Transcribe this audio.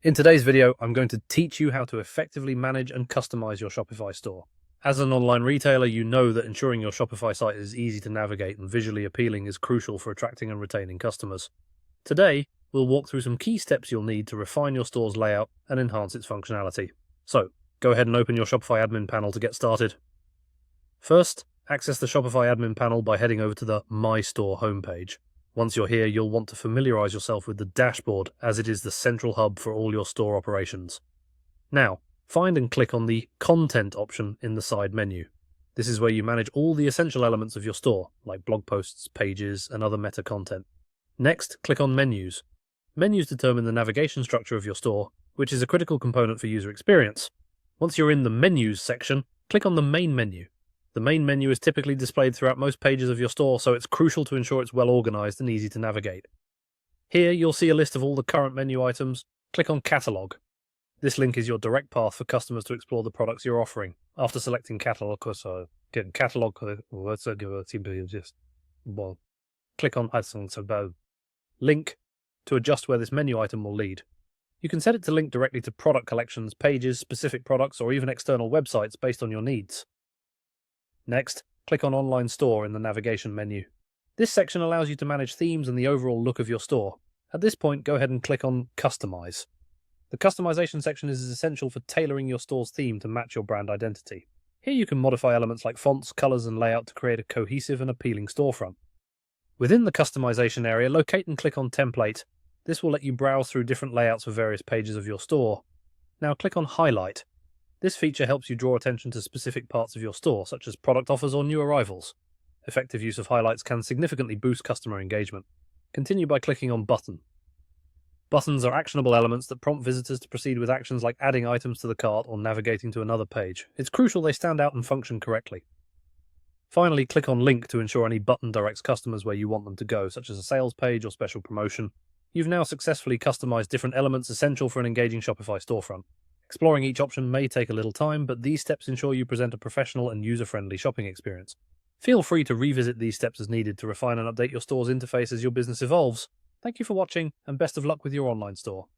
In today's video, I'm going to teach you how to effectively manage and customize your Shopify store. As an online retailer, you know that ensuring your Shopify site is easy to navigate and visually appealing is crucial for attracting and retaining customers. Today, we'll walk through some key steps you'll need to refine your store's layout and enhance its functionality. So, go ahead and open your Shopify admin panel to get started. First, access the Shopify admin panel by heading over to the My Store homepage. Once you're here, you'll want to familiarize yourself with the dashboard, as it is the central hub for all your store operations. Now, find and click on the Content option in the side menu. This is where you manage all the essential elements of your store, like blog posts, pages, and other meta content. Next, click on Menus. Menus determine the navigation structure of your store, which is a critical component for user experience. Once you're in the Menus section, click on the Main menu. The main menu is typically displayed throughout most pages of your store, so it's crucial to ensure it's well organized and easy to navigate. Here, you'll see a list of all the current menu items. Click on Catalog. This link is your direct path for customers to explore the products you're offering. After selecting Catalog, click on Link to adjust where this menu item will lead. You can set it to link directly to product collections, pages, specific products, or even external websites based on your needs. Next, click on Online Store in the navigation menu. This section allows you to manage themes and the overall look of your store. At this point, go ahead and click on Customize. The customization section is essential for tailoring your store's theme to match your brand identity. Here you can modify elements like fonts, colors, and layout to create a cohesive and appealing storefront. Within the customization area, locate and click on Template. This will let you browse through different layouts for various pages of your store. Now click on Highlight. This feature helps you draw attention to specific parts of your store, such as product offers or new arrivals. Effective use of highlights can significantly boost customer engagement. Continue by clicking on Button. Buttons are actionable elements that prompt visitors to proceed with actions like adding items to the cart or navigating to another page. It's crucial they stand out and function correctly. Finally, click on Link to ensure any button directs customers where you want them to go, such as a sales page or special promotion. You've now successfully customized different elements essential for an engaging Shopify storefront. Exploring each option may take a little time, but these steps ensure you present a professional and user-friendly shopping experience. Feel free to revisit these steps as needed to refine and update your store's interface as your business evolves. Thank you for watching, and best of luck with your online store.